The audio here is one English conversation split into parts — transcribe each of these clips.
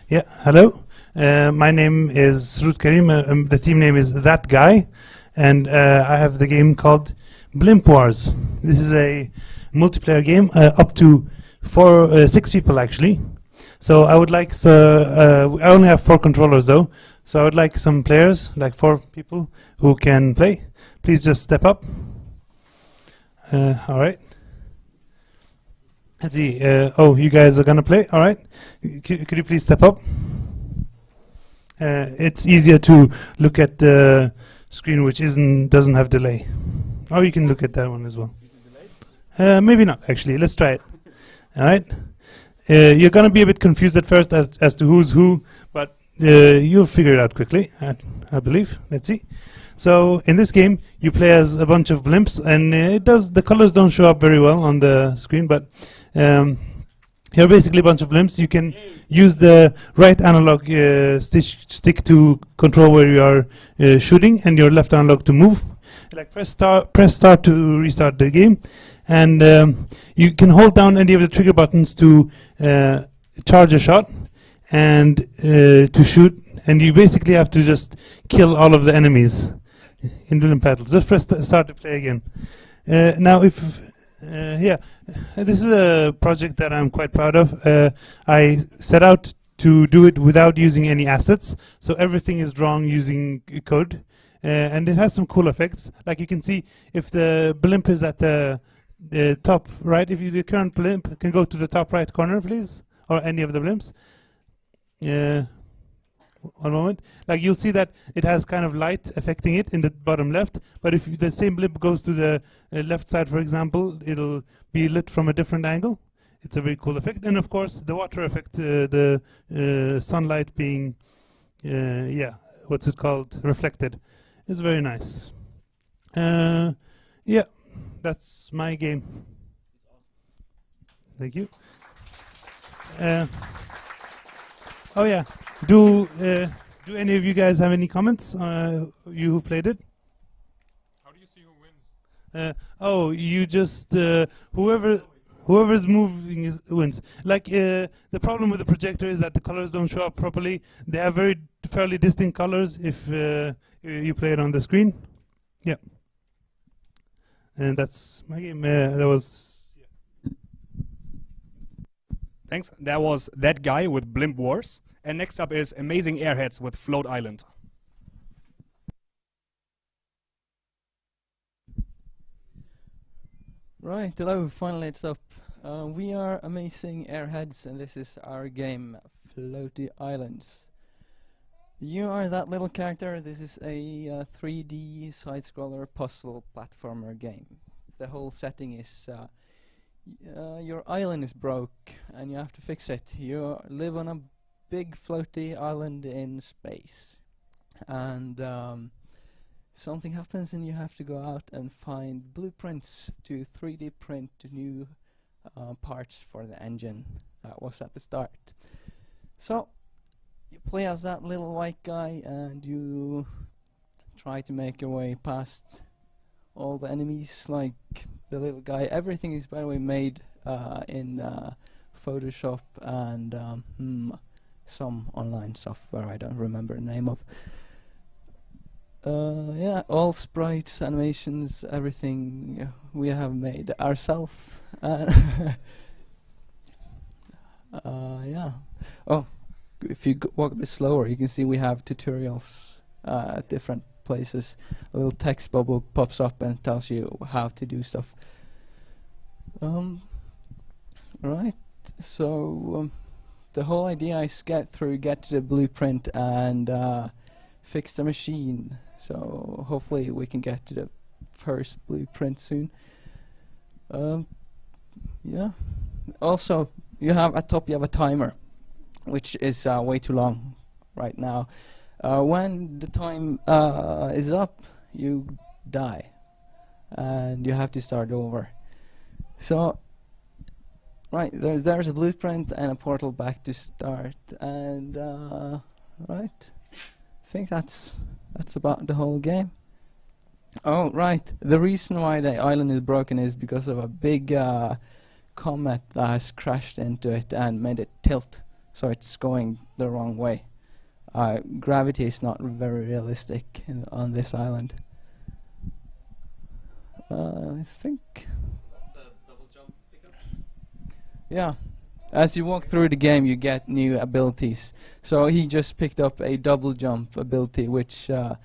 Yeah, hello. My name is Ruth Karim. The team name is That Guy, and I have the game called Blimp Wars. This is a multiplayer game, up to 6 people actually. So I would like, I only have 4 controllers though, so I would like some players, like 4 people who can play. Please just step up. All right. Let's see. Oh, you guys are gonna play. All right. Could you please step up? It's easier to look at the screen, which doesn't have delay. Or you can look at that one as well. Is it delayed? Maybe not. Actually, let's try it. All right. You're gonna be a bit confused at first as to who's who, but you'll figure it out quickly. I believe. Let's see. So in this game, you play as a bunch of blimps, and the colors don't show up very well on the screen, but you're basically a bunch of blimps. You can use the right analog stick to control where you are shooting, and your left analog to move. Like press start to restart the game, and you can hold down any of the trigger buttons to charge a shot and to shoot, and you basically have to just kill all of the enemies in blimp battles. Just press start to play again. Now, this is a project that I'm quite proud of. I set out to do it without using any assets, so everything is drawn using code, and it has some cool effects. Like you can see, if the blimp is at the top right, if the current blimp can go to the top right corner, please, or any of the blimps. One moment. Like you'll see that it has kind of light affecting it in the bottom left, but if the same blimp goes to the left side, for example, it'll be lit from a different angle. It's a very cool effect. And of course the water effect, the sunlight being what's it called, reflected, is very nice. Yeah, that's my game. Thank you. Oh yeah, do any of you guys have any comments? You who played it? How do you see who wins? Oh, you just whoever's moving wins. Like the problem with the projector is that the colors don't show up properly. They have fairly distinct colors if you play it on the screen. Yeah, and that's my game. That was. Thanks. That was That Guy with Blimp Wars. And next up is Amazing Airheads with Float Island. Right, hello, finally it's up. We are Amazing Airheads, and this is our game, Floaty Islands. You are that little character. This is a 3D side-scroller puzzle platformer game. The whole setting is your island is broke and you have to fix it. You live on a big floaty island in space, and something happens and you have to go out and find blueprints to 3D print new parts for the engine that was at the start. So you play as that little white guy and you try to make your way past all the enemies, like the little guy. Everything is, by the way, made in Photoshop and some online software I don't remember the name of. Yeah, all sprites, animations, everything we have made ourselves. Yeah. Oh, if you walk a bit slower, you can see we have tutorials at different places. A little text bubble pops up and tells you how to do stuff. Right. So the whole idea is get to the blueprint and fix the machine. So hopefully we can get to the first blueprint soon. Yeah. Also, you have at top you have a timer, which is way too long right now. When the time is up, you die, and you have to start over. So, right, there's a blueprint and a portal back to start, and right, I think that's about the whole game. Oh, right, the reason why the island is broken is because of a big comet that has crashed into it and made it tilt. so it's going the wrong way. Gravity is not very realistic on this island. I think. That's the double jump pickup. Yeah. As you walk through the game, you get new abilities. So he just picked up a double jump ability, which there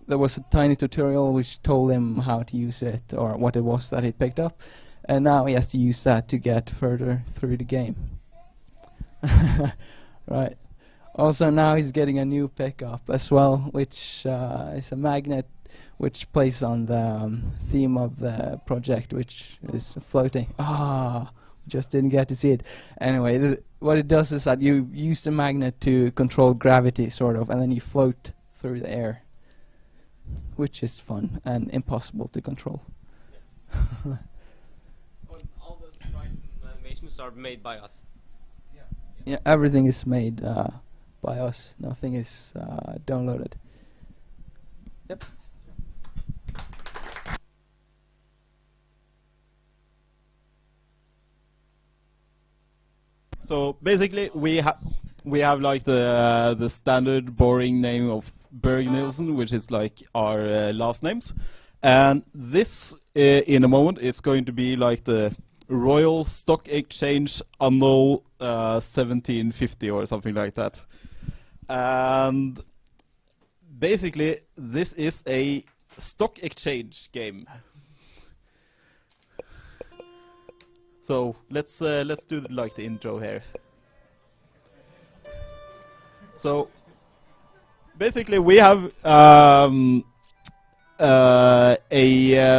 was a tiny tutorial which told him how to use it or what it was that he picked up, and now he has to use that to get further through the game. Right. Also, now he's getting a new pickup as well, which is a magnet which plays on the theme of the project, which is floating. Just didn't get to see it. Anyway, what it does is that you use the magnet to control gravity, sort of, and then you float through the air, which is fun and impossible to control. Yeah. All the sprites and animations are made by us. Yeah, everything is made by us. Nothing is downloaded. Yep. So basically, we have like the standard boring name of Berg Nilsen, which is like our last names, and this in a moment is going to be like the Royal Stock Exchange Anno 1750 or something like that. And basically, this is a stock exchange game. So let's do like the intro here. So basically, we have a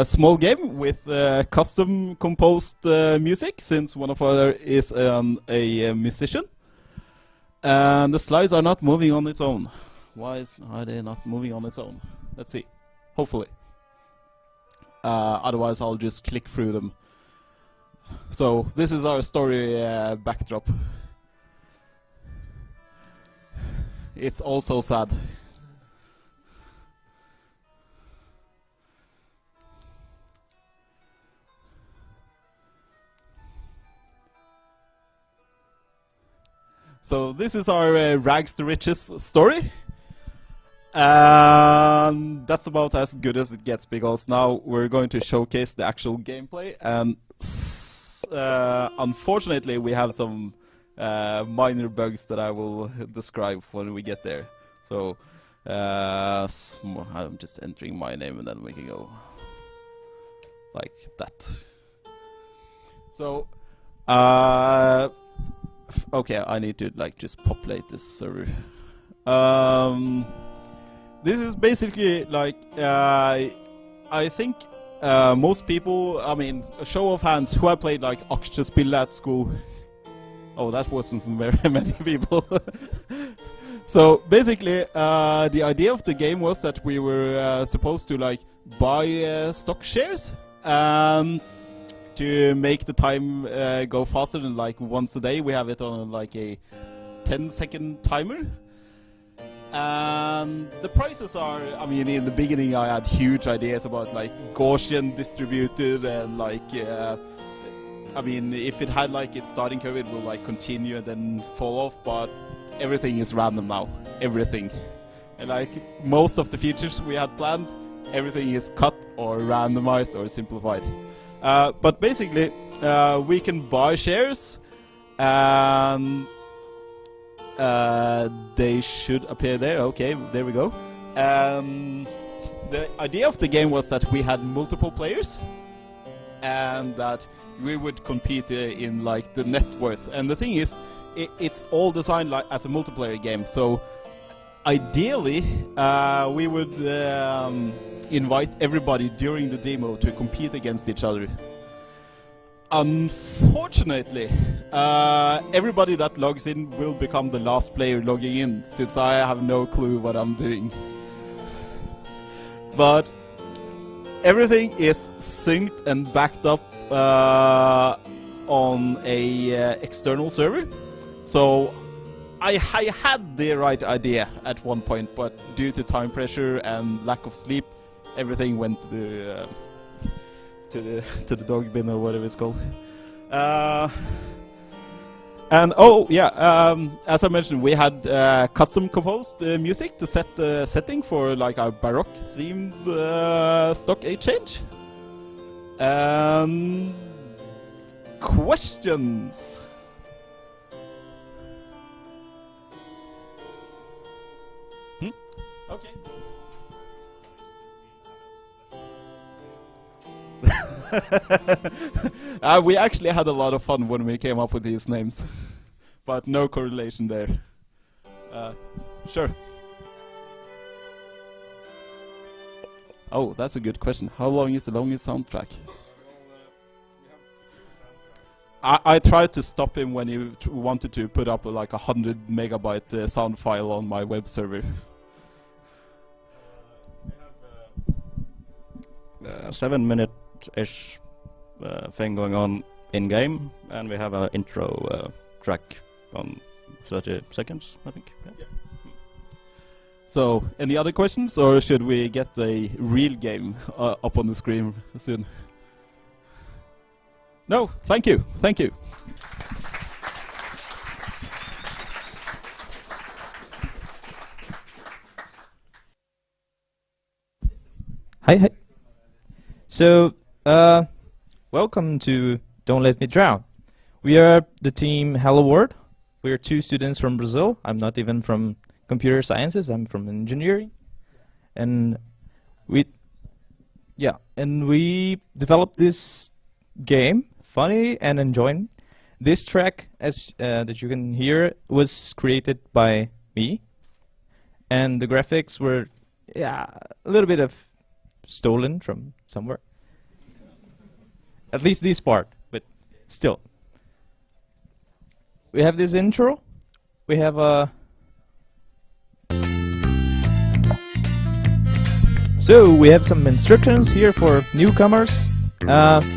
small game with custom composed music, since one of our is a musician, and the slides are not moving on its own. Why are they not moving on its own? Let's see. Hopefully. Otherwise, I'll just click through them. So this is our story backdrop. It's also sad. So this is our rags to riches story. And that's about as good as it gets, because now we're going to showcase the actual gameplay, and unfortunately we have some minor bugs that I will describe when we get there. So I'm just entering my name and then we can go like that. So okay, I need to like just populate this server. This is basically like I think most people, I mean, a show of hands, who have played like aksjespill at school? Oh, that wasn't very many people. So basically, the idea of the game was that we were supposed to like buy stock shares to make the time go faster than like once a day. We have it on like a 10-second timer. And the prices are, I mean, in the beginning I had huge ideas about like Gaussian distributed and like, I mean, if it had like its starting curve, it will like continue and then fall off, but everything is random now, everything. And like most of the features we had planned, everything is cut or randomized or simplified. But basically, we can buy shares, and they should appear there. Okay, there we go. The idea of the game was that we had multiple players, and that we would compete in like the net worth. And the thing is, it's all designed like as a multiplayer game. So ideally, we would invite everybody during the demo to compete against each other. Unfortunately, everybody that logs in will become the last player logging in, since I have no clue what I'm doing. But everything is synced and backed up on a external server. So I had the right idea at one point, but due to time pressure and lack of sleep, everything went to the dog bin or whatever it's called. And oh yeah, as I mentioned, we had custom composed music to set the setting for like our Baroque themed stock exchange. Questions? Okay. We actually had a lot of fun when we came up with these names, but no correlation there. Sure. Oh, that's a good question. How long is the longest soundtrack? I tried to stop him when he wanted to put up like 100 megabyte sound file on my web server. We have a 7-minute-ish thing going on in-game, and we have an intro track on 30 seconds, I think. Yeah. So, any other questions, or should we get a real game up on the screen soon? No, thank you, thank you. Hi. So, welcome to Don't Let Me Drown. We are the team Hello World. We are 2 students from Brazil. I'm not even from computer sciences, I'm from engineering. And we developed this game, funny and enjoying. This track, as that you can hear, was created by me. And the graphics were, a little bit of stolen from somewhere. At least this part, but still. We have this intro. We have a... So we have some instructions here for newcomers.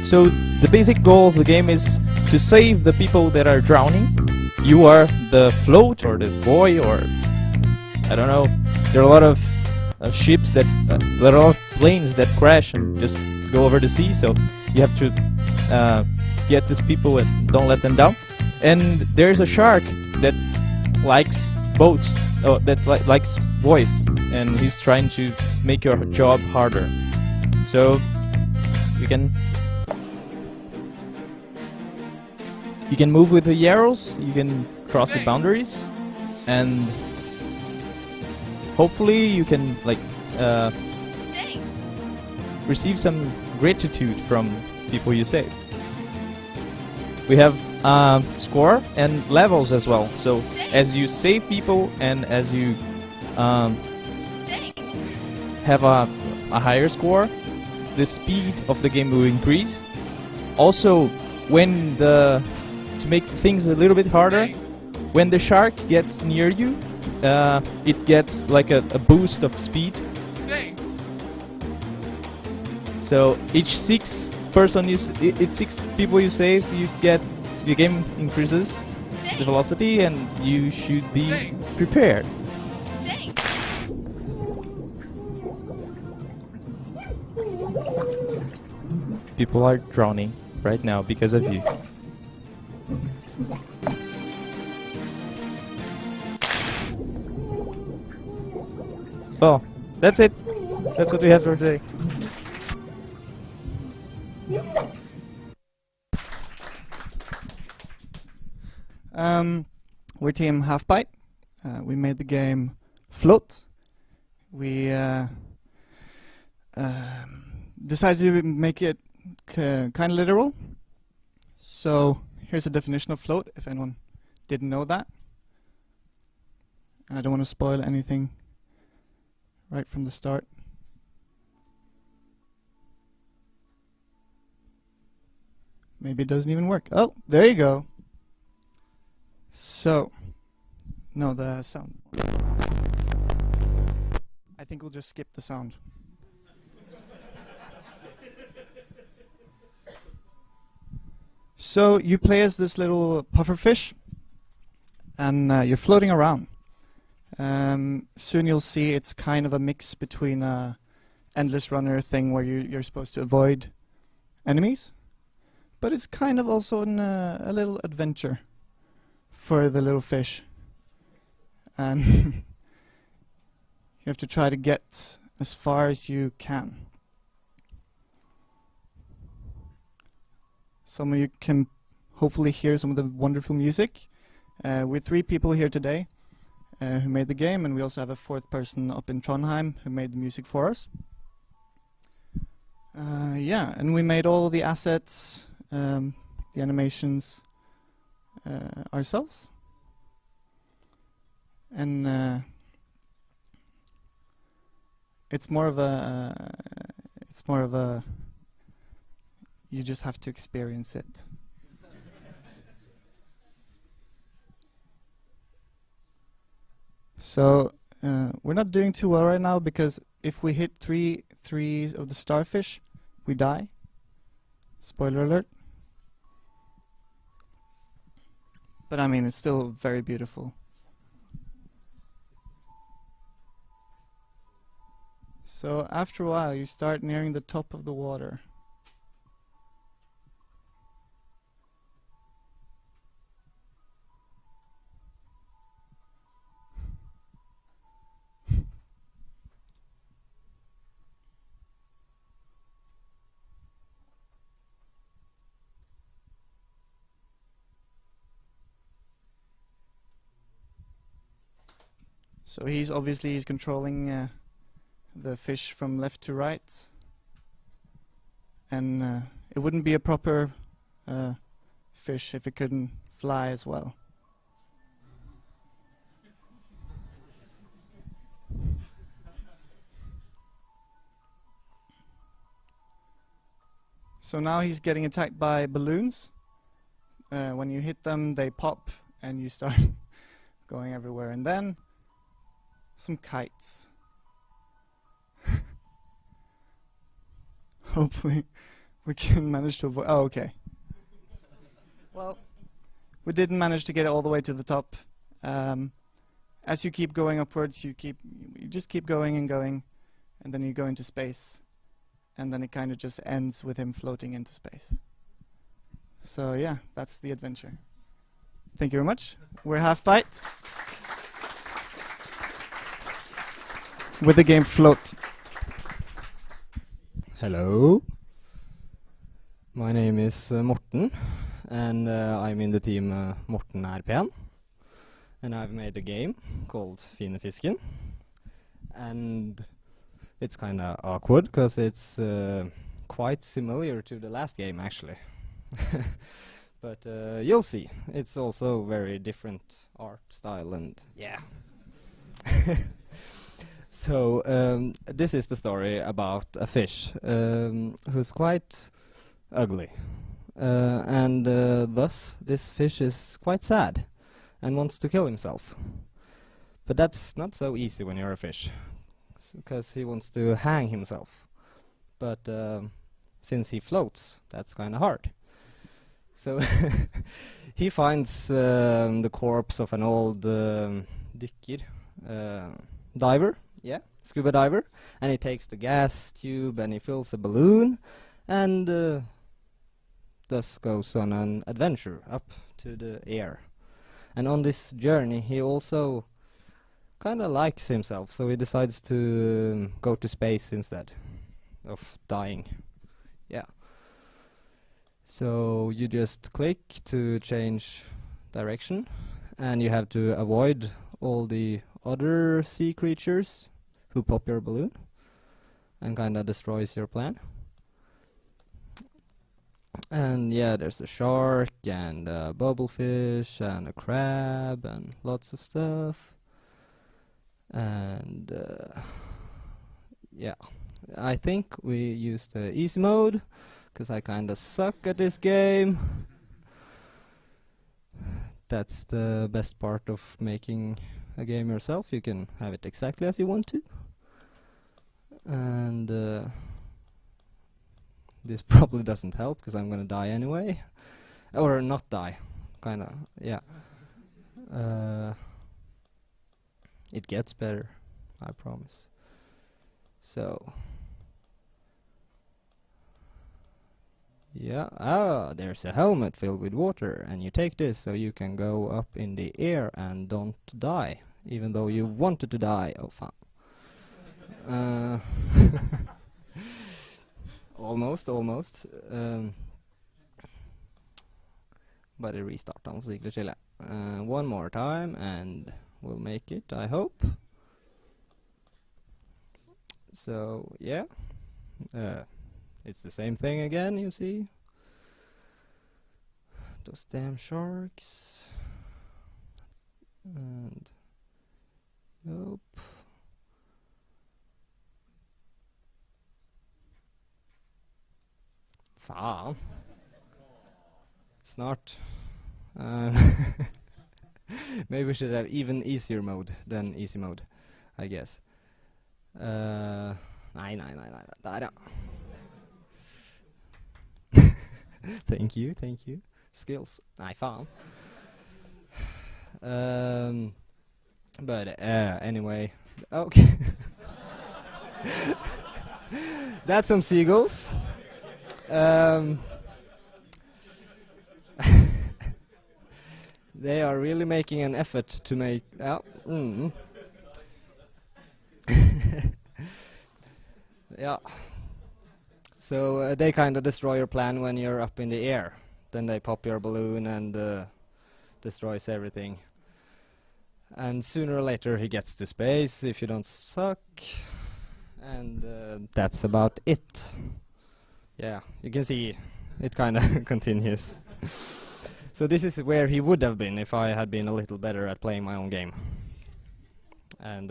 So the basic goal of the game is to save the people that are drowning. You are the float or the buoy, or I don't know. There are a lot of ships that there are a lot of planes that crash and just go over the sea. So you have to get these people and don't let them down. And there's a shark that likes boats. Oh, that's likes boys, and he's trying to make your job harder. So you can move with the arrows. You can cross the boundaries, and hopefully you can receive some gratitude from people you save. We have score and levels as well. So as you save people and as you have a higher score, the speed of the game will increase. Also, to make things a little bit harder, when the shark gets near you, it gets like a boost of speed. So each 6 people you save, the game increases the velocity, and you should be prepared. People are drowning right now because of you. Well, that's it. That's what we have for today. We're team Halfbyte. We made the game Float. We decided to make it kind of literal. So here's a definition of float, if anyone didn't know that. And I don't want to spoil anything right from the start. Maybe it doesn't even work. Oh, there you go. So, no, the sound. I think we'll just skip the sound. So, you play as this little pufferfish, and you're floating around. Soon you'll see it's kind of a mix between a endless runner thing where you're supposed to avoid enemies, but it's kind of also a little adventure for the little fish. And you have to try to get as far as you can. Some of you can hopefully hear some of the wonderful music. We're 3 people here today who made the game, and we also have a 4th person up in Trondheim who made the music for us. Yeah, and we made all the assets, the animations ourselves. And it's more of a you just have to experience it. So we're not doing too well right now, because if we hit three of the starfish, we die. Spoiler alert. But I mean, it's still very beautiful. So after a while, you start nearing the top of the water. So he's controlling the fish from left to right, and it wouldn't be a proper fish if it couldn't fly as well. So now he's getting attacked by balloons. When you hit them, they pop and you start going everywhere. And then some kites. Hopefully we can manage to avoid... Oh, okay. Well, we didn't manage to get it all the way to the top. As you keep going upwards, you just keep going and going, and then you go into space. And then it kind of just ends with him floating into space. So yeah, that's the adventure. Thank you very much. We're Halfbyte with the game Float. Hello. My name is Morten, and I'm in the team Morten RPN. And I've made a game called Fisken. And it's kind of awkward because it's quite similar to the last game, actually. But you'll see. It's also very different art style, and yeah. So this is the story about a fish who's quite ugly, and thus this fish is quite sad and wants to kill himself. But that's not so easy when you're a fish, because he wants to hang himself. But since he floats, that's kind of hard. So he finds the corpse of an old diver, yeah, scuba diver, and he takes the gas tube and he fills a balloon, and thus goes on an adventure up to the air. And on this journey, he also kind of likes himself, so he decides to go to space instead of dying. Yeah. So you just click to change direction, and you have to avoid all the other sea creatures who pop your balloon and kind of destroys your plan. And yeah, there's a shark and a bubblefish and a crab and lots of stuff. And yeah, I think we used the easy mode because I kind of suck at this game. That's the best part of making a game yourself. You can have it exactly as you want to. And this probably doesn't help because I'm gonna die anyway. Or not die, kinda, yeah. It gets better, I promise. So Yeah, there's a helmet filled with water, and you take this so you can go up in the air and don't die, even though you wanted to die. Oh, fan. Almost. Bare restart den, så sikkert chille. One more time, and we'll make it, I hope. So, yeah. It's the same thing again, you see. Those damn sharks. And... Yup. Fan. Snart. Maybe we should have even easier mode than easy mode, I guess. Nej. Der, ja. Thank you. Skills. Nei, faen. But anyway, okay. That's some seagulls. They are really making an effort to make out. Yeah. So they kind of destroy your plan when you're up in the air. Then they pop your balloon and destroys everything. And sooner or later he gets to space if you don't suck. And that's about it. Yeah, you can see it kind of continues. So this is where he would have been if I had been a little better at playing my own game. And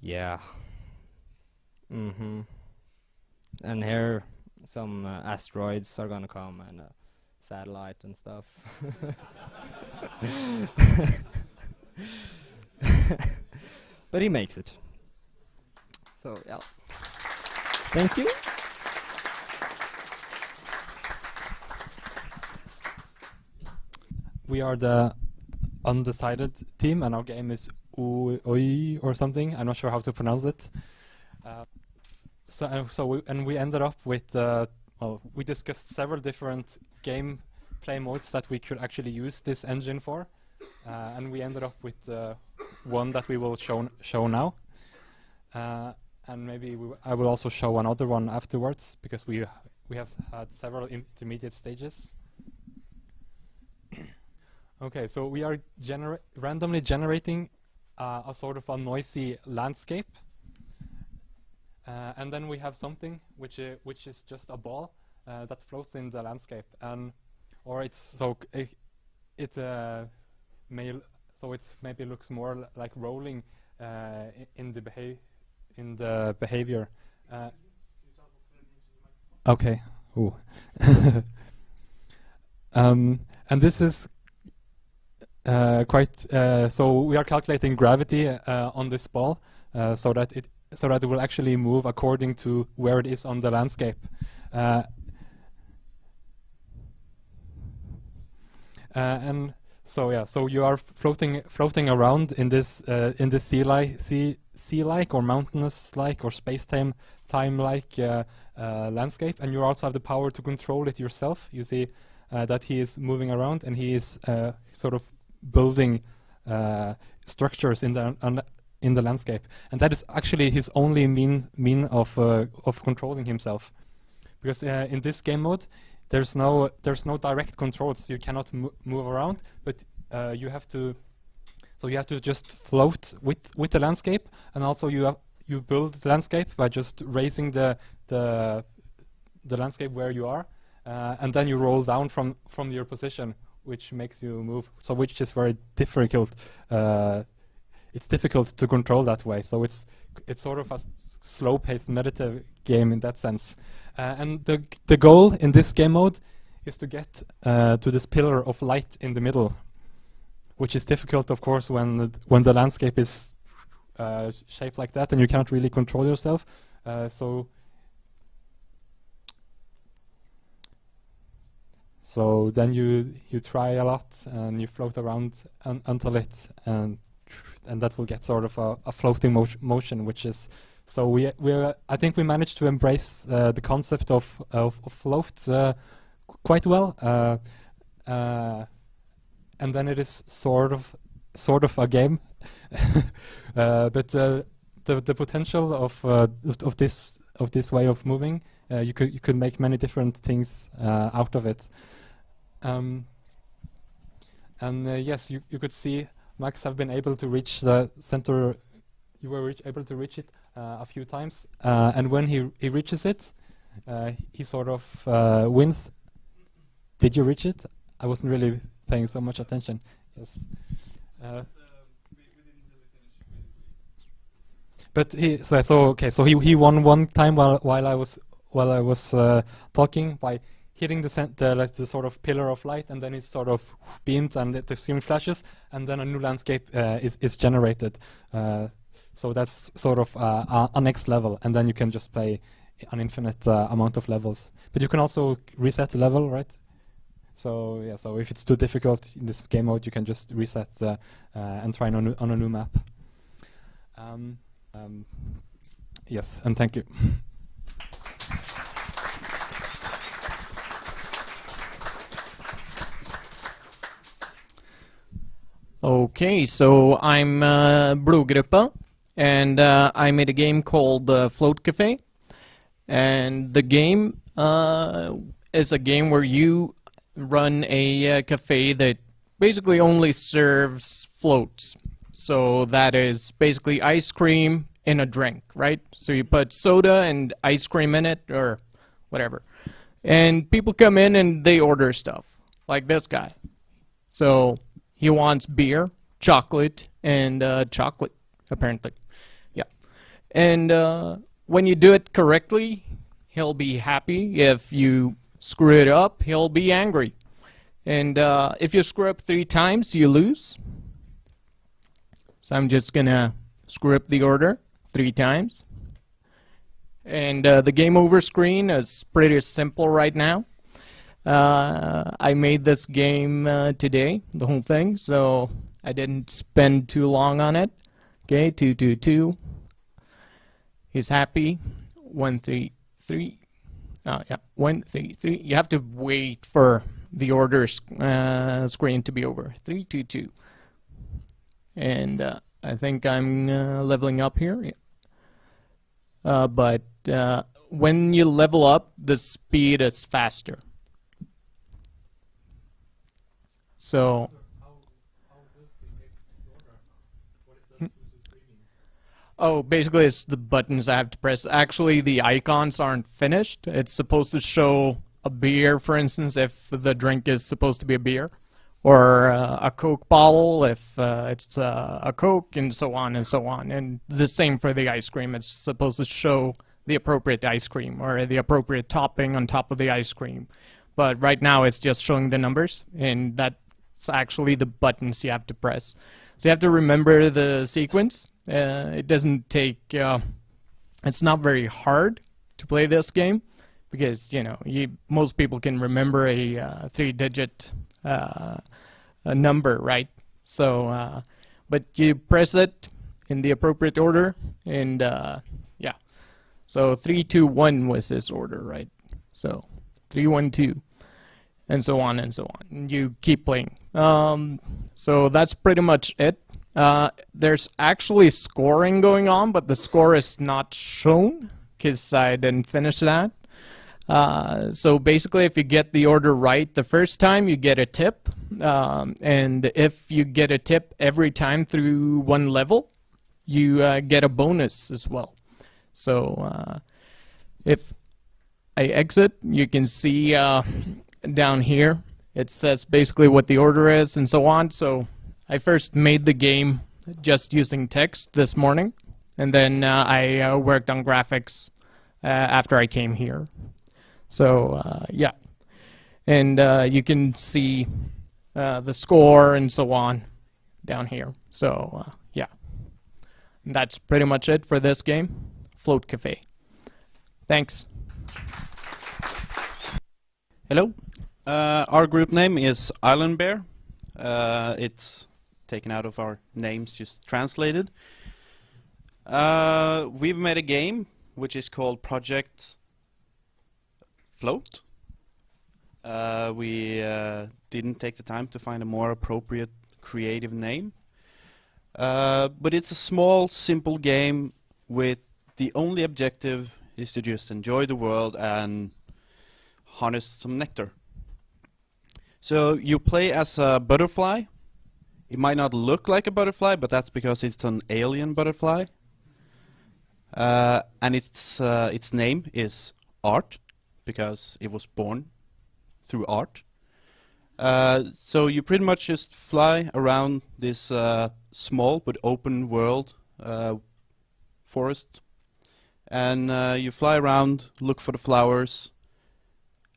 yeah. And here some asteroids are gonna come and a satellite and stuff. But he makes it. So yeah. Thank you. We are the Undecided team, and our game is OuOoooj or something. I'm not sure how to pronounce it. We ended up with we discussed several different gameplay modes that we could actually use this engine for, and we ended up with one that we will show now, and maybe I will also show another one afterwards, because we have had several intermediate stages. Okay, so we are randomly generating a sort of a noisy landscape. And then we have something which is just a ball that floats in the landscape, or it's so it maybe looks more like rolling in the behavior. Okay. Ooh. And this is quite. So we are calculating gravity on this ball so that it will actually move according to where it is on the landscape. And so yeah, so you are floating around in this sea-like or mountainous-like or space-time-like landscape, and you also have the power to control it yourself. You see that he is moving around, and he is sort of building structures in the landscape, and that is actually his only mean of controlling himself, because in this game mode there's no direct controls. You cannot move around, but you have to just float with the landscape, and also you build the landscape by just raising the landscape where you are, and then you roll down from your position, which makes you move. So which is very difficult. It's difficult to control that way. So it's sort of a slow-paced meditative game in that sense. And the goal in this game mode is to get to this pillar of light in the middle, which is difficult, of course, when the landscape is shaped like that and you cannot really control yourself. So then you try a lot and you float around until it and that will get sort of a floating motion, which is So I think we managed to embrace the concept of float quite well, and then it is sort of a game, but the potential of this way of moving, you could make many different things out of it. Yes, you could see Max have been able to reach the center. You were able to reach it a few times, and when he reaches it, he sort of wins. Did you reach it? I wasn't really paying so much attention. Yes. But he won one time while I was talking by hitting the sort of pillar of light, and then it sort of beamed and the screen flashes, and then a new landscape is generated. So that's sort of a next level, and then you can just play an infinite amount of levels. But you can also reset the level, right? So yeah, so if it's too difficult in this game mode, you can just reset and try on a new map. Yes, and thank you. Okay, so I'm Blodgruppa, and I made a game called Float Café, and the game is a game where you run a cafe that basically only serves floats. So that is basically ice cream in a drink, right? So you put soda and ice cream in it, or whatever. And people come in and they order stuff, like this guy. So he wants beer, chocolate, and chocolate, apparently. Yeah. And when you do it correctly, he'll be happy. If you screw it up, he'll be angry. And if you screw up 3 times, you lose. So I'm just gonna screw up the order 3 times. And the game over screen is pretty simple right now. I made this game today, the whole thing, so I didn't spend too long on it. Okay, 2, 2, 2. He's happy. 1, 3, 3. Oh yeah, 1, 3, 3. You have to wait for the order screen to be over. 3, 2, 2. And I think I'm leveling up here. Yeah. But when you level up, the speed is faster. So oh, basically it's the buttons I have to press. Actually, the icons aren't finished. It's supposed to show a beer, for instance, if the drink is supposed to be a beer, or a Coke bottle if it's a Coke, and so on and so on. And the same for the ice cream. It's supposed to show the appropriate ice cream or the appropriate topping on top of the ice cream. But right now it's just showing the numbers, and that's actually the buttons you have to press. So you have to remember the sequence. It doesn't take, it's not very hard to play this game, because, you know, most people can remember a 3-digit number, right? So, but you press it in the appropriate order, and yeah. So 3, 2, 1 was this order, right? So 3, 1, 2, and so on and so on. And you keep playing. So that's pretty much it. There's actually scoring going on, but the score is not shown because I didn't finish that. So basically, if you get the order right the first time, you get a tip. And if you get a tip every time through one level, you get a bonus as well. So if I exit, you can see down here, it says basically what the order is and so on. So I first made the game just using text this morning, and then I worked on graphics after I came here. So yeah, and you can see the score and so on down here. So yeah, and that's pretty much it for this game, Float Café. Thanks. Hello. Our group name is Island Bear. It's taken out of our names, just translated. We've made a game which is called Project Float. We didn't take the time to find a more appropriate creative name. But it's a small, simple game with the only objective is to just enjoy the world and harness some nectar. So you play as a butterfly. It might not look like a butterfly, but that's because it's an alien butterfly. And its name is Art, because it was born through art. So you pretty much just fly around this small but open world forest. And you fly around, look for the flowers,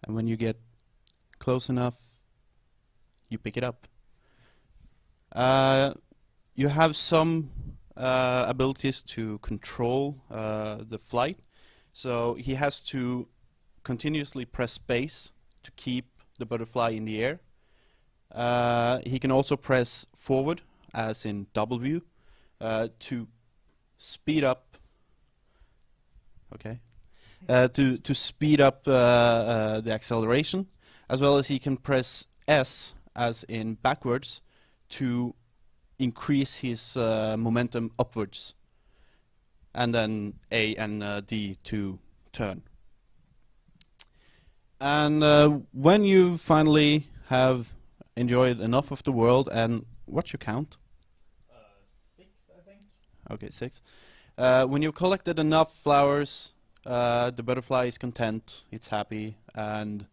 and when you get close enough, you pick it up. You have some abilities to control the flight. So he has to continuously press space to keep the butterfly in the air. He can also press forward, as in W, to speed up. Okay, to speed up the acceleration, as well as he can press S, as in backwards, to increase his momentum upwards, and then A and D to turn. And when you finally have enjoyed enough of the world, and what's your count? 6, I think. Okay, 6. When you've collected enough flowers, the butterfly is content, it's happy, and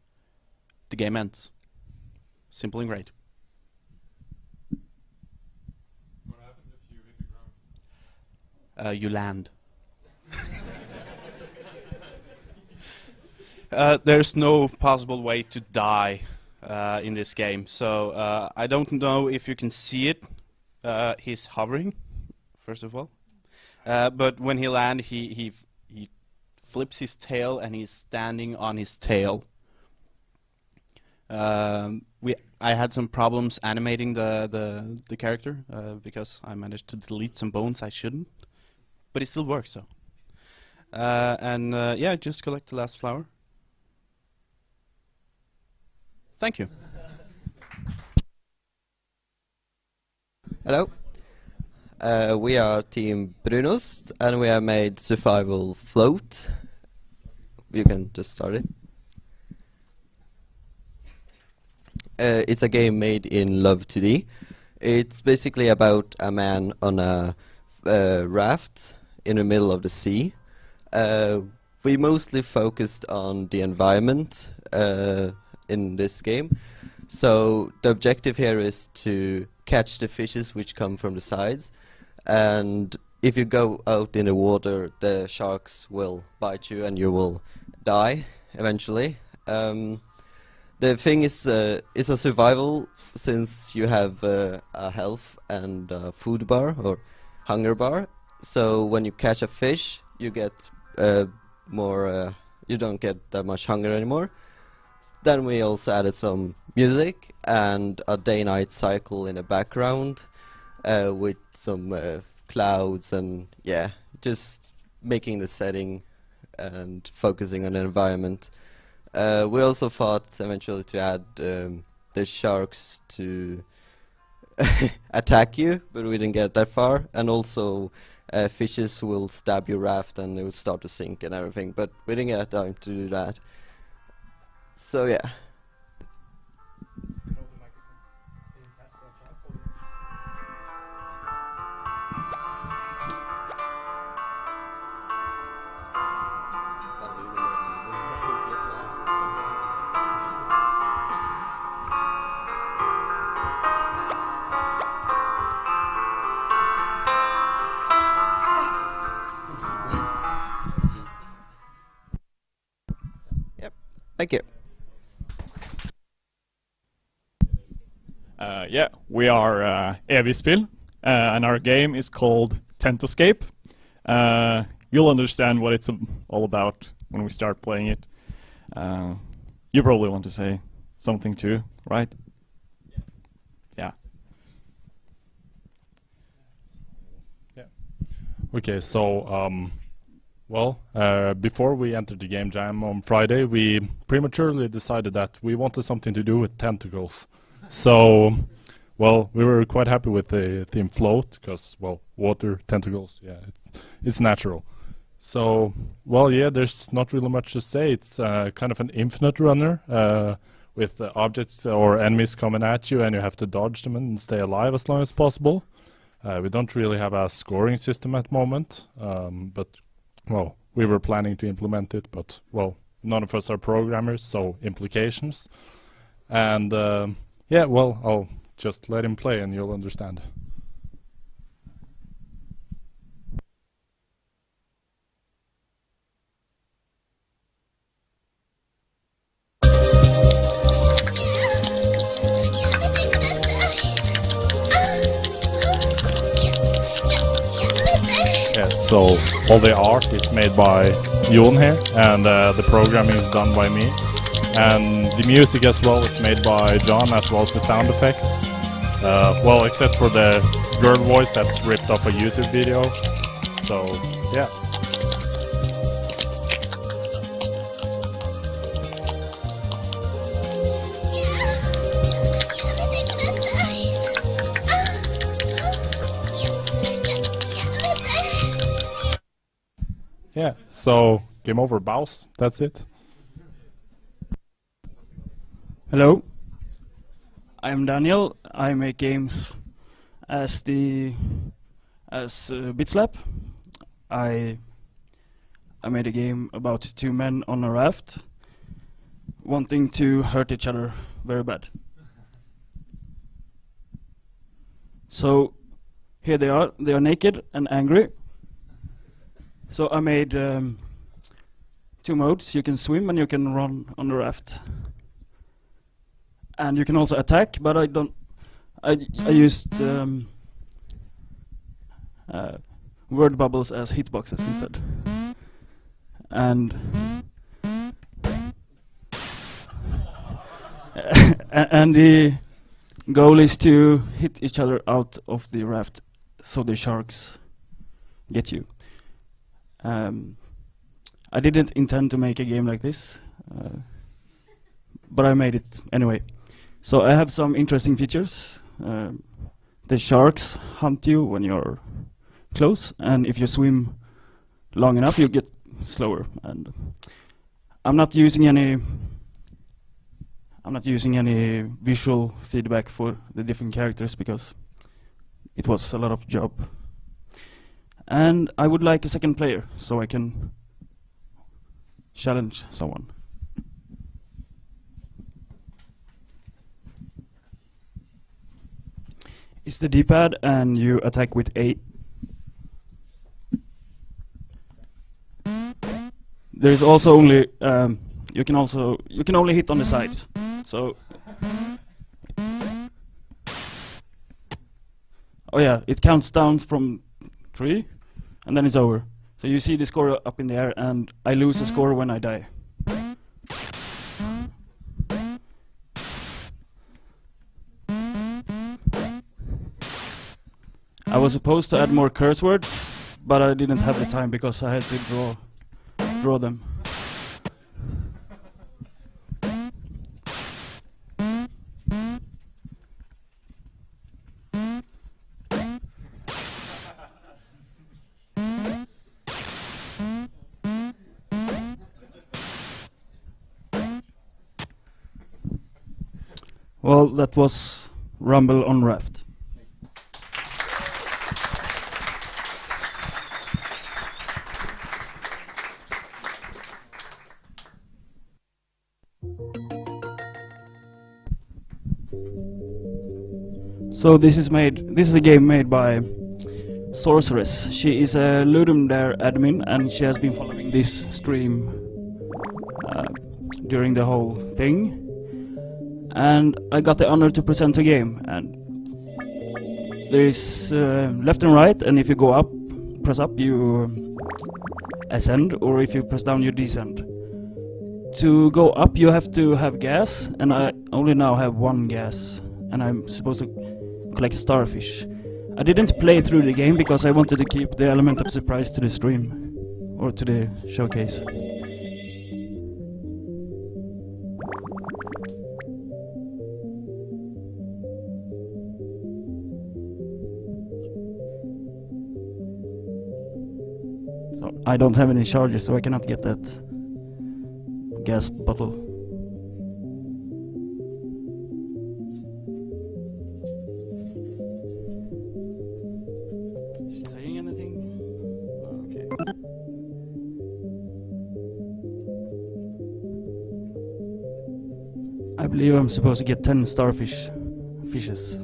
the game ends. Simple and great. What happens if you hit the ground? You land. There's no possible way to die in this game, so I don't know if you can see it. He's hovering, first of all. But when he lands, he flips his tail and he's standing on his tail. I had some problems animating the character because I managed to delete some bones I shouldn't, but it still works. So, and yeah, just collect the last flower. Thank you. Hello. We are Team Brunost, and we have made Survival Float. You can just start it. It's a game made in Love 2D. It's basically about a man on a raft in the middle of the sea. We mostly focused on the environment in this game. So the objective here is to catch the fishes which come from the sides. And if you go out in the water, the sharks will bite you and you will die eventually. The thing is, it's a survival, since you have a health and a food bar or hunger bar. So when you catch a fish, you get more. You don't get that much hunger anymore. Then we also added some music and a day-night cycle in the background with some clouds and yeah, just making the setting and focusing on the environment. We also thought eventually to add the sharks to attack you, but we didn't get that far. And also fishes will stab your raft and it will start to sink and everything, but we didn't get time to do that. So yeah. Yep. Thank you. Yeah, we are Evig, and our game is called Tentascape. You'll understand what it's all about when we start playing it. You probably want to say something too, right? Yeah. Okay, so before we entered the game jam on Friday, we prematurely decided that we wanted something to do with tentacles. So, well, we were quite happy with the theme float because, well, water, tentacles, yeah, it's natural. So, well, yeah, there's not really much to say. It's kind of an infinite runner with objects or enemies coming at you, and you have to dodge them and stay alive as long as possible. We don't really have a scoring system at the moment, but, well, we were planning to implement it, but, well, none of us are programmers, so implications. And, yeah, well, I'll just let him play and you'll understand. Yeah, so all the art is made by Jon here, and the programming is done by me. And the music as well is made by John, as well as the sound effects. Well, except for the girl voice that's ripped off a YouTube video. So, yeah. Yeah, so game over, boss. That's it. Hello, I'm Daniel. I make games as Bitslap. I made a game about two men on a raft wanting to hurt each other very bad. So here they are naked and angry. So I made two modes. You can swim and you can run on the raft. And you can also attack, but I used word bubbles as hitboxes instead. And and the goal is to hit each other out of the raft so the sharks get you. I didn't intend to make a game like this, but I made it anyway. So I have some interesting features. The sharks hunt you when you're close, and if you swim long enough, you get slower. And I'm not using any visual feedback for the different characters because it was a lot of job. And I would like a second player so I can challenge someone. It's the D-pad, and you attack with A. There is also only you can only hit on the sides. So oh yeah, it counts down from 3, and then it's over. So you see the score up in the air, and I lose a score when I die. I was supposed to add more curse words, but I didn't have the time because I had to draw them. Well, that was Rumble on Raft. So this is a game made by Sorceress. She is a Ludum Dare admin, and she has been following this stream during the whole thing. And I got the honor to present a game. And there is left and right, and if you go up, press up, you ascend, or if you press down, you descend. To go up, you have to have gas, and I only now have 1 gas, and I'm supposed to collect starfish. I didn't play through the game because I wanted to keep the element of surprise to the stream or to the showcase. So I don't have any charges, so I cannot get that gas bottle. Is she saying anything? Okay. I believe I'm supposed to get 10 fishes.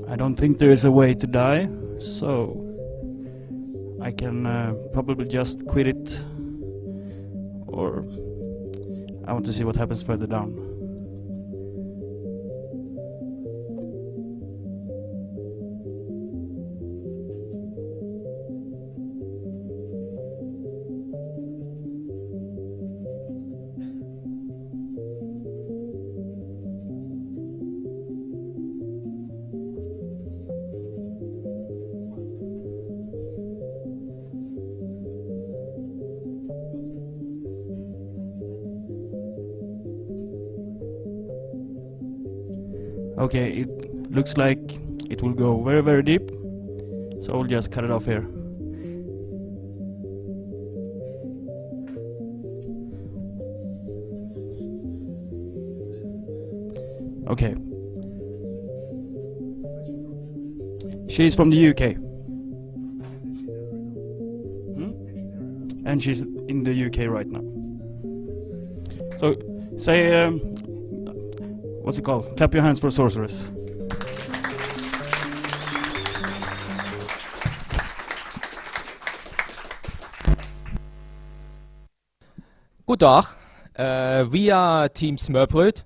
I don't think there is a way to die, so I can probably just quit it, or I want to see what happens further down. Okay, it looks like it will go very, very deep, so we'll just cut it off here. Okay. She's from the UK. And she's in the UK right now. So, say, what's it called? Clap your hands for Sorceress. Good dag. We are Team Smørbrød.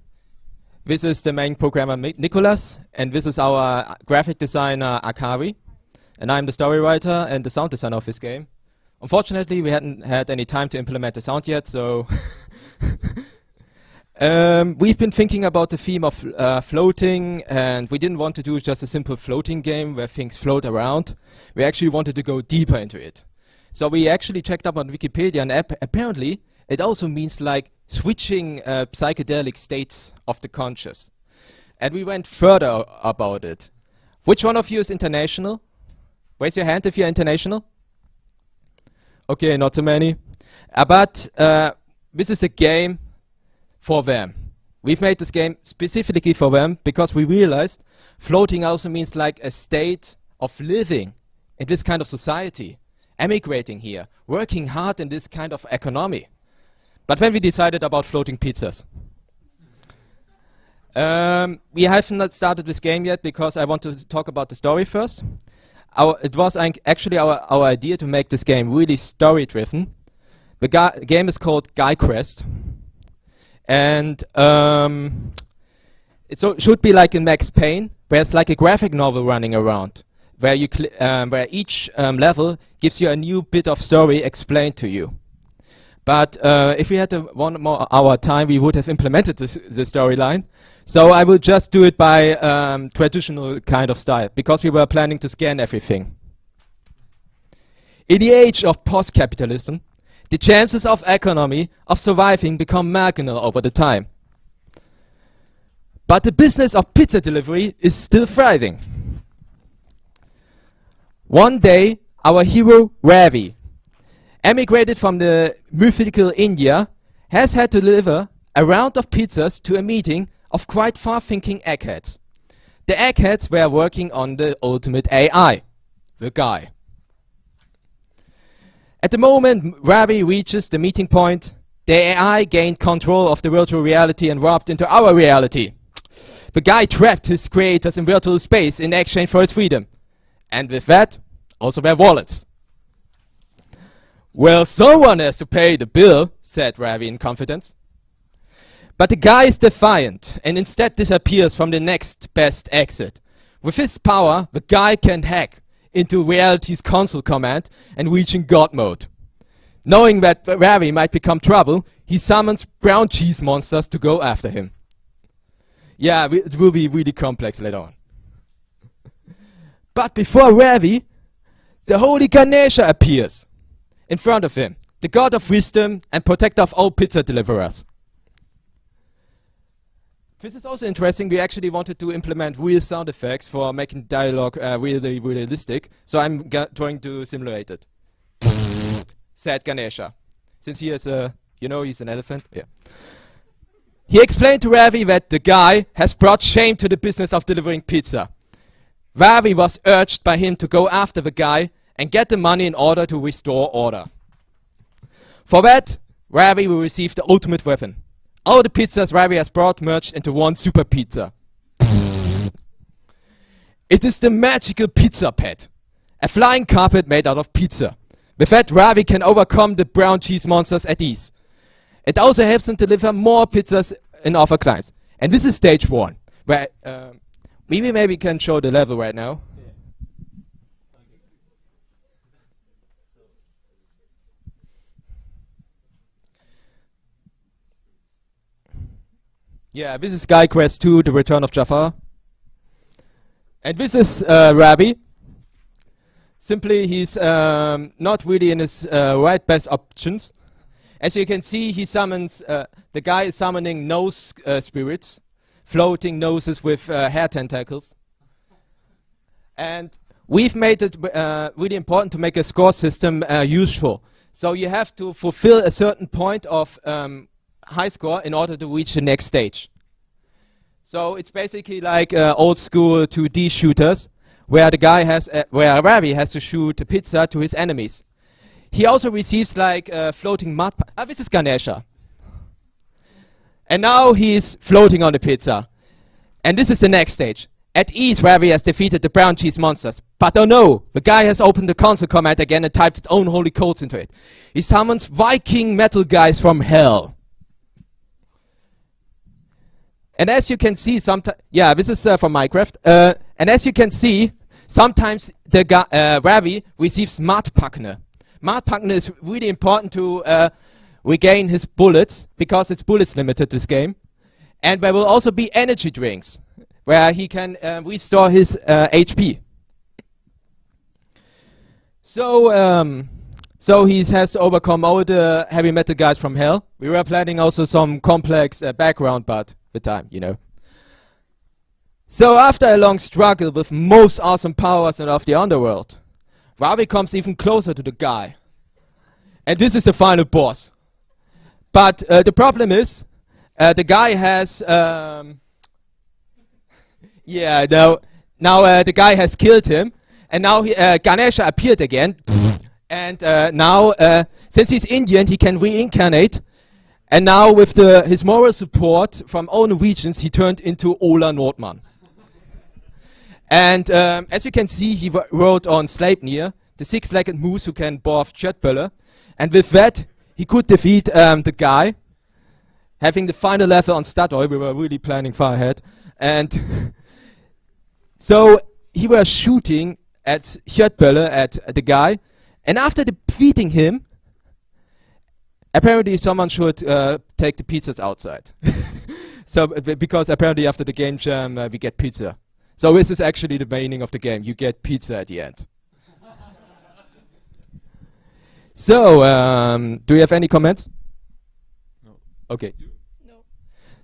This is the main programmer Nicholas, and this is our graphic designer Akari. And I'm the story writer and the sound designer of this game. Unfortunately, we hadn't had any time to implement the sound yet, so we've been thinking about the theme of floating, and we didn't want to do just a simple floating game where things float around. We actually wanted to go deeper into it. So we actually checked up on Wikipedia, and apparently it also means like switching psychedelic states of the conscious. And we went further about it. Which one of you is international? Raise your hand if you're international. Okay, not so many. But this is a game for them. We've made this game specifically for them because we realized floating also means like a state of living in this kind of society, emigrating here, working hard in this kind of economy. But when we decided about floating pizzas, we have not started this game yet because I want to talk about the story first. It was actually our idea to make this game really story-driven. The game is called GuyQuest. And it should be like in Max Payne, where it's like a graphic novel running around, where you where each level gives you a new bit of story explained to you. But if we had 1 more hour time, we would have implemented the storyline. So I will just do it by traditional kind of style, because we were planning to scan everything. In the age of post-capitalism, the chances of economy of surviving become marginal over the time. But the business of pizza delivery is still thriving. One day, our hero Ravi, emigrated from the mythical India, has had to deliver a round of pizzas to a meeting of quite far-thinking eggheads. The eggheads were working on the ultimate AI, the guy. At the moment Ravi reaches the meeting point, the AI gained control of the virtual reality and warped into our reality. the guy trapped his creators in virtual space in exchange for his freedom. And with that, also their wallets. Well, someone has to pay the bill, said Ravi in confidence. But the guy is defiant and instead disappears from the next best exit. With his power, the guy can hack into reality's console command and reach in God mode. Knowing that Ravi might become trouble, he summons brown cheese monsters to go after him. Yeah, it will be really complex later on. But before Ravi, the holy Ganesha appears in front of him, the god of wisdom and protector of all pizza deliverers. This is also interesting. We actually wanted to implement real sound effects for making dialogue really realistic. So I'm trying to simulate it. Said Ganesha. Since he is he's an elephant. Yeah. He explained to Ravi that the guy has brought shame to the business of delivering pizza. Ravi was urged by him to go after the guy and get the money in order to restore order. For that, Ravi will receive the ultimate weapon. All the pizzas Ravi has brought merged into one super pizza. It is the magical pizza pet, a flying carpet made out of pizza. With that, Ravi can overcome the brown cheese monsters at ease. It also helps him deliver more pizzas in other clients. And this is stage 1, where we maybe can show the level right now. Yeah, this is GuyQuest 2, The Return of Jafar. And this is Ravi. Simply, he's not really in his right best options. As you can see, he summons, the guy is summoning nose spirits, floating noses with hair tentacles. And we've made it really important to make a score system useful. So you have to fulfill a certain point of high score in order to reach the next stage. So it's basically like old school 2D shooters, where the guy has, where Ravi has to shoot a pizza to his enemies. He also receives like floating mud. This is Ganesha. And now he's floating on the pizza. And this is the next stage. At ease, Ravi has defeated the brown cheese monsters. But oh no, the guy has opened the console command again and typed its own holy codes into it. He summons Viking metal guys from hell. And as you can see, sometimes, yeah, this is from Minecraft. And as you can see, sometimes the Ravi receives Mardpakne. Mardpakne is really important to regain his bullets, because it's bullets limited this game. And there will also be energy drinks, where he can restore his HP. So he has to overcome all the heavy metal guys from hell. We were planning also some complex background, but the time, you know. So after a long struggle with most awesome powers of the underworld, Ravi comes even closer to the guy. And this is the final boss. But the problem is, the guy has... now the guy has killed him. And now Ganesha appeared again. And now, since he's Indian, he can reincarnate. And now with his moral support from all Norwegians, he turned into Ola Nordmann. And as you can see, he wrote on Sleipnir, the six-legged moose who can barf Kjøttbølle. And with that, he could defeat the guy, having the final level on Statoil. We were really planning far ahead. And so he was shooting at Kjøttbølle, at the guy. And after defeating him, apparently someone should take the pizzas outside. So because apparently after the game jam we get pizza. So this is actually the meaning of the game. You get pizza at the end. So do you have any comments? No. Okay. No.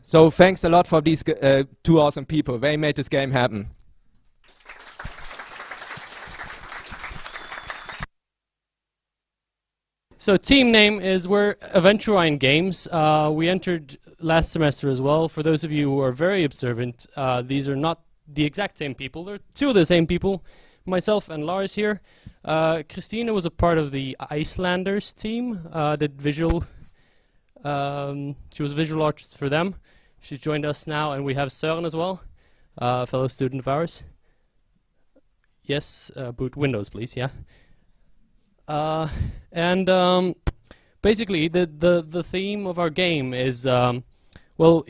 So thanks a lot for these two awesome people. They made this game happen. So team name is we're Aventurine Games. We entered last semester as well. For those of you who are very observant, these are not the exact same people. They're two of the same people, myself and Lars here. Christina was a part of the Icelanders team, did visual. She was a visual artist for them. She's joined us now, and we have Søren as well. fellow student of ours. Yes, boot Windows, please. Yeah. And basically, the theme of our game is well,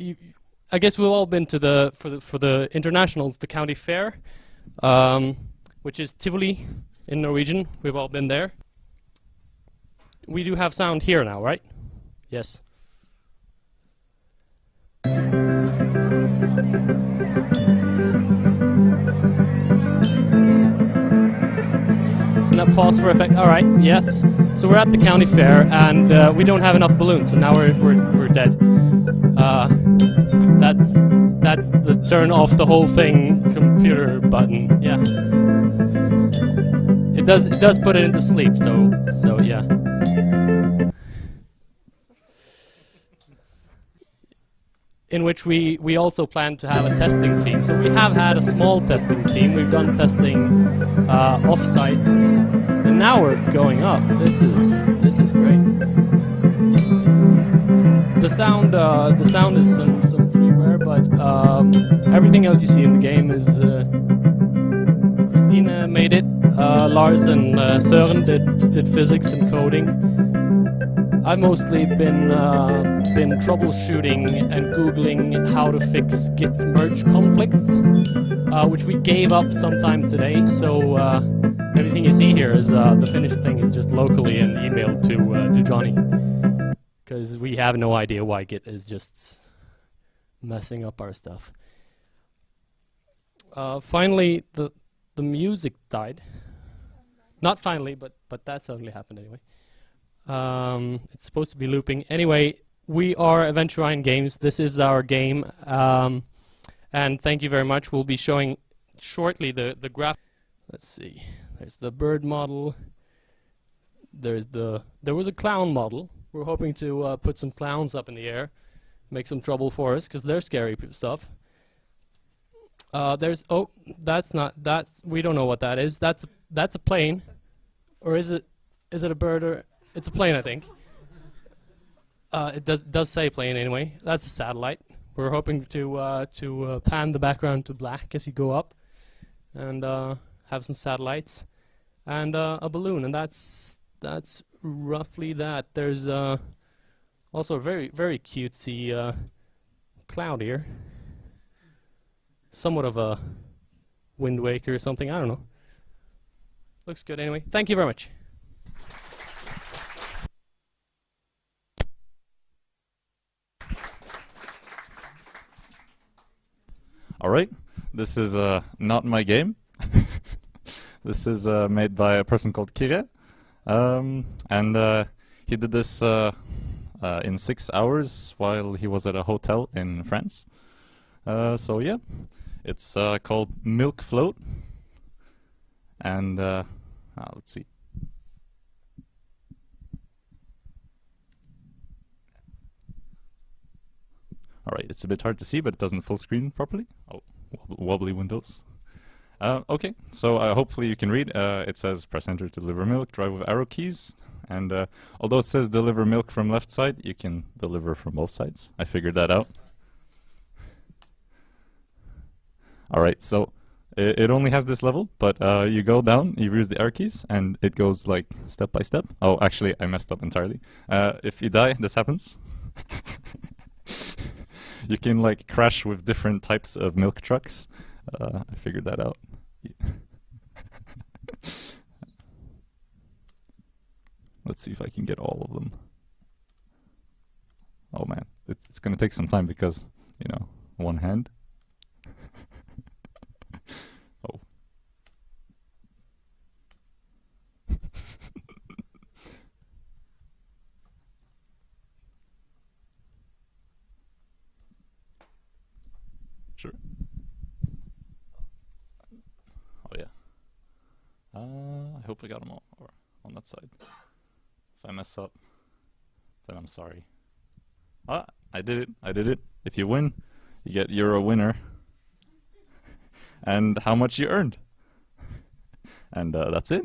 I guess we've all been to for the internationals, the county fair, which is Tivoli in Norwegian. We've all been there. We do have sound here now, right? Yes. Isn't that pause for effect? All right. Yes. So we're at the county fair, and we don't have enough balloons, so now we're dead. That's the turn off the whole thing computer button. Yeah. It does put it into sleep. So yeah. In which we also plan to have a testing team. So we have had a small testing team. We've done testing off-site, and now we're going up. This is great. The sound is some freeware, but everything else you see in the game is Christina made it. Lars and Søren did physics and coding. I've mostly been troubleshooting and googling how to fix Git merge conflicts, which we gave up sometime today. So everything you see here is the finished thing is just locally and emailed to Johnny, because we have no idea why Git is just messing up our stuff. Finally, the music died. Not finally, but that suddenly happened anyway. It's supposed to be looping. Anyway, we are Aventurine Games. This is our game. And thank you very much. We'll be showing shortly the graph. Let's see. There's the bird model. There was a clown model. We're hoping to put some clowns up in the air, make some trouble for us, because they're scary stuff. We don't know what that is. That's a plane, or is it a bird? Or it's a plane, I think. It does say plane anyway. That's a satellite. We're hoping to pan the background to black as you go up, and have some satellites, and a balloon, and that's roughly that. There's also a very, very cutesy cloud here. Somewhat of a Wind Waker or something, I don't know. Looks good anyway. Thank you very much. All right, this is not my game. This is made by a person called Kire, and he did this in 6 hours while he was at a hotel in France. So yeah, it's called Milk Float, and let's see. Alright, it's a bit hard to see, but it doesn't full screen properly. Oh, wobbly windows. Okay, so hopefully you can read. It says press enter to deliver milk, drive with arrow keys. And although it says deliver milk from left side, you can deliver from both sides. I figured that out. Alright, so it only has this level, but you go down, you use the arrow keys, and it goes like step by step. Oh, actually, I messed up entirely. If you die, this happens. You can like crash with different types of milk trucks. I figured that out. Let's see if I can get all of them. Oh man, it's gonna take some time because, you know, one hand. Oh. Sure. Oh yeah. I hope I got them all or on that side. If I mess up, then I'm sorry. Ah, I did it. I did it. If you win, you're a winner. And how much you earned. And that's it.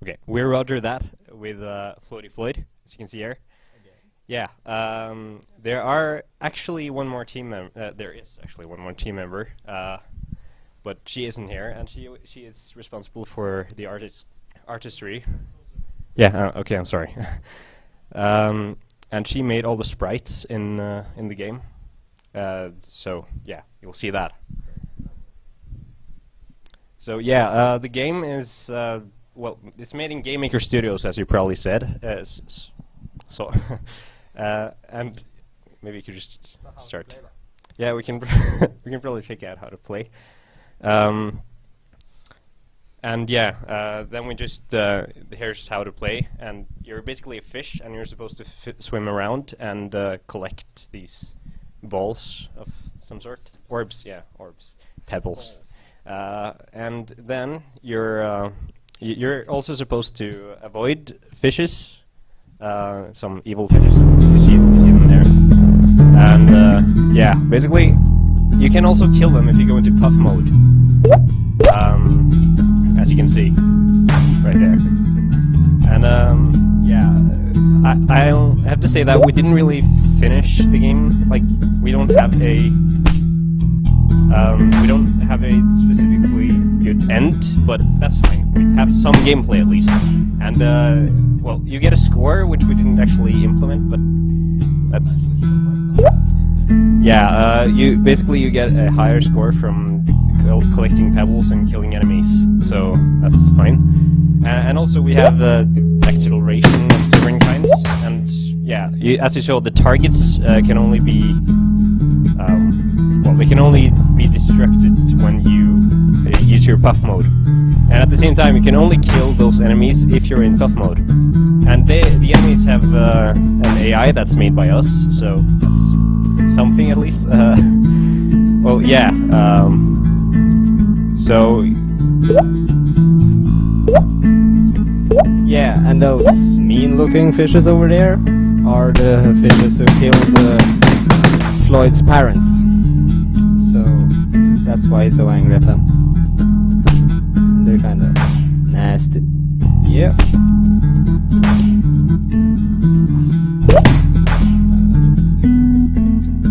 Okay, we're RogerDat with Floaty Floyd, as you can see here. Yeah, there are actually one more team member. There is actually one more team member, but she isn't here, and she is responsible for the artistry. Yeah. Okay, I'm sorry. And she made all the sprites in the game. So yeah, you'll see that. So yeah, the game is well, it's made in Game Maker Studios, as you probably said. So, and maybe you could just start. Yeah, we can we can probably check out how to play. And yeah, then we just here's how to play. And you're basically a fish, and you're supposed to swim around and collect these balls of some sort. Orbs, yeah, orbs, pebbles. And then you're also supposed to avoid fishes, some evil fishes. You see them there. And yeah, basically, you can also kill them if you go into puff mode. As you can see, right there. And yeah, I'll have to say that we didn't really finish the game. Like, we don't have a specifically good end, but that's fine. We have some gameplay at least. And well, you get a score, which we didn't actually implement, but that's yeah. You get a higher score from collecting pebbles and killing enemies, so that's fine. And also we have acceleration of different kinds, and yeah, as you saw, the targets can only be well, they can only be destructed when you use your puff mode. And at the same time, you can only kill those enemies if you're in puff mode. And the enemies have an AI that's made by us, so that's something at least. Well, yeah. So yeah, and those mean-looking fishes over there are the fishes who killed Floyd's parents. So that's why he's so angry at them. They're kind of nasty. Yeah.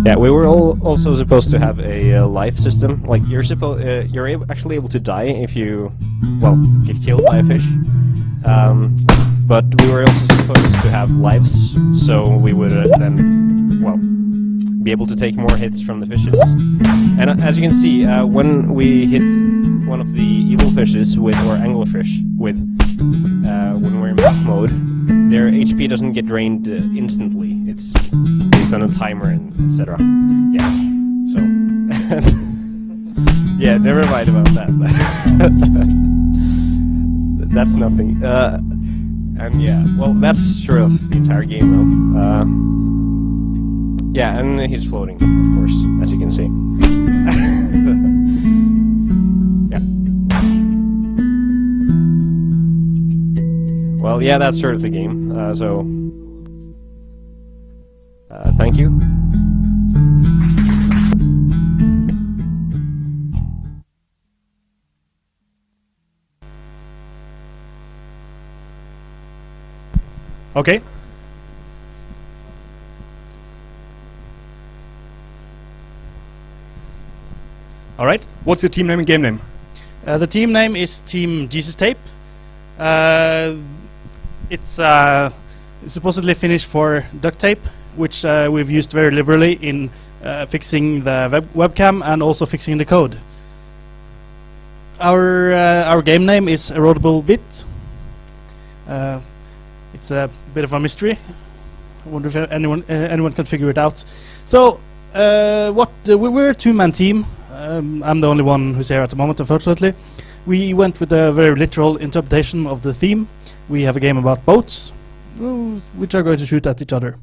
Yeah, we were also supposed to have a life system. Like, you're actually able to die if you, well, get killed by a fish. But we were also supposed to have lives, so we would then, well, be able to take more hits from the fishes. And as you can see, when we hit one of the evil fishes or anglerfish when we're in buff mode, their HP doesn't get drained instantly. It's based on a timer and etc. Yeah. So yeah, never mind about that. That's nothing. And yeah, well, that's sort of the entire game though. Yeah, and he's floating, of course, as you can see. Yeah. Well, yeah, that's sort of the game. So, thank you. Okay. All right. What's your team name and game name? The team name is Team Jesus Tape. It's supposedly Finnish for duct tape, which we've used very liberally in fixing the webcam and also fixing the code. Our game name is Erodible Bit. It's a bit of a mystery. I wonder if anyone can figure it out. So, we're a two-man team. I'm the only one who's here at the moment, unfortunately. We went with a very literal interpretation of the theme. We have a game about boats, which are going to shoot at each other.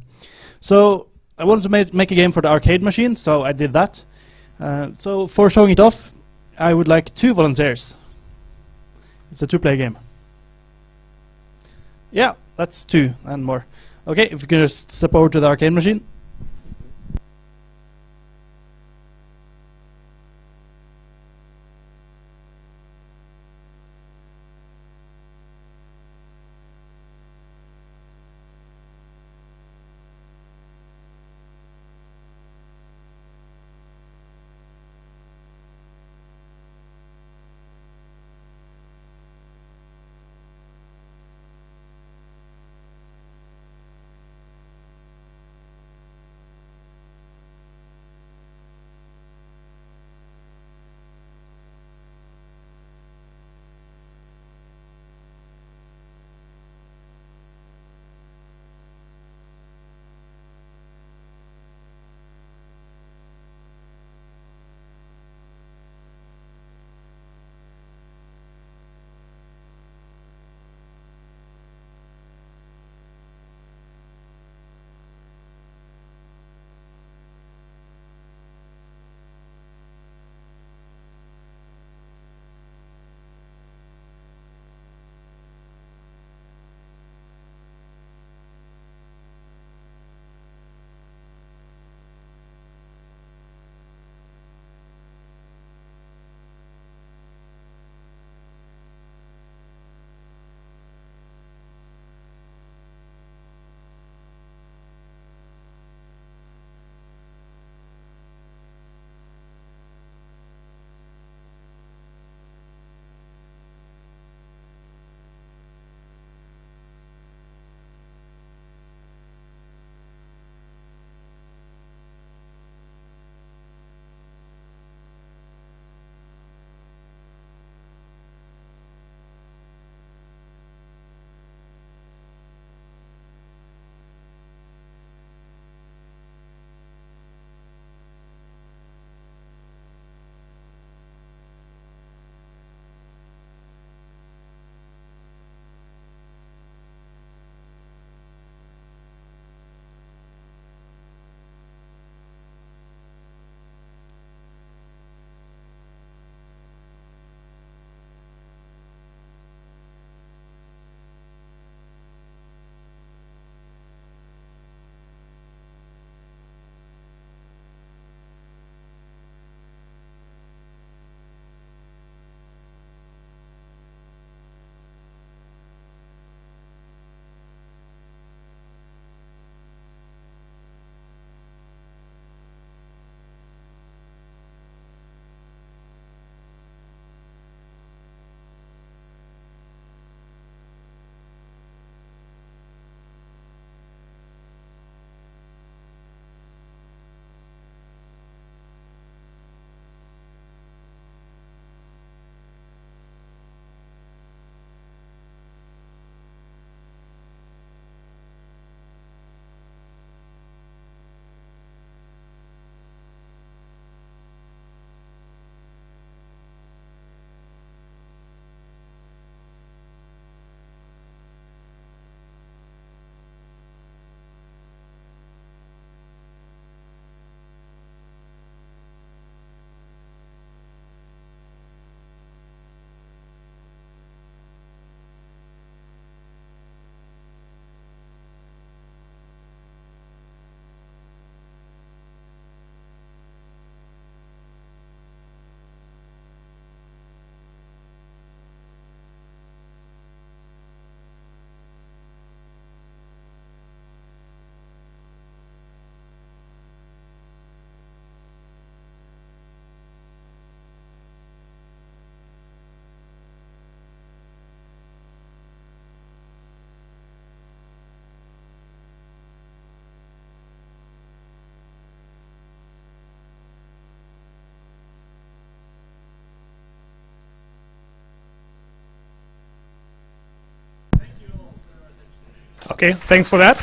So I wanted to make a game for the arcade machine, so I did that. So for showing it off, I would like 2 volunteers. It's a 2-player game. Yeah, that's 2 and more. Okay, if you can just step over to the arcade machine. Okay, thanks for that.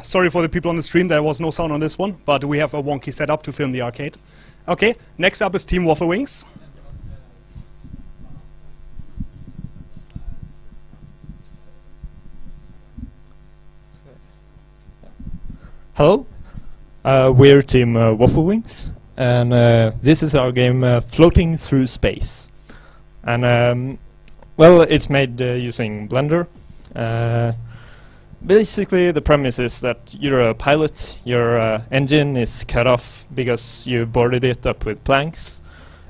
Sorry for the people on the stream, there was no sound on this one, but we have a wonky setup to film the arcade. Okay, next up is Team WaffleWings. Hello, we're Team WaffleWings, and this is our game Floating Through Space. And well, it's made using Blender. Basically, the premise is that you're a pilot, your engine is cut off because you boarded it up with planks,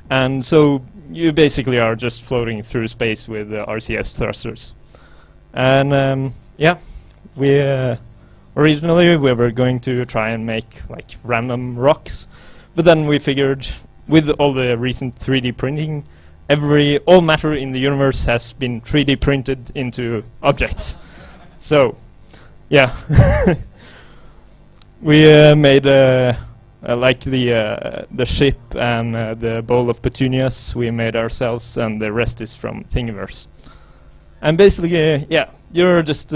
and so you basically are just floating through space with RCS thrusters. And yeah, we originally we were going to try and make like random rocks, but then we figured with all the recent 3D printing, all matter in the universe has been 3D printed into objects. So yeah, we made like the ship and the bowl of petunias we made ourselves, and the rest is from Thingiverse. And basically, yeah, you're just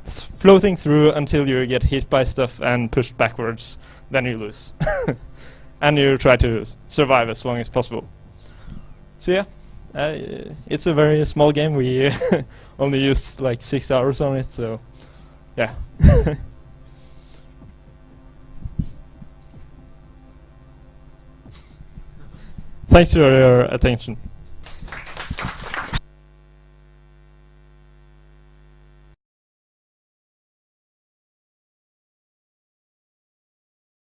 floating through until you get hit by stuff and pushed backwards, then you lose. And you try to survive as long as possible. So yeah. It's a very small game. We only used like 6 hours on it, so yeah. Thanks for your attention.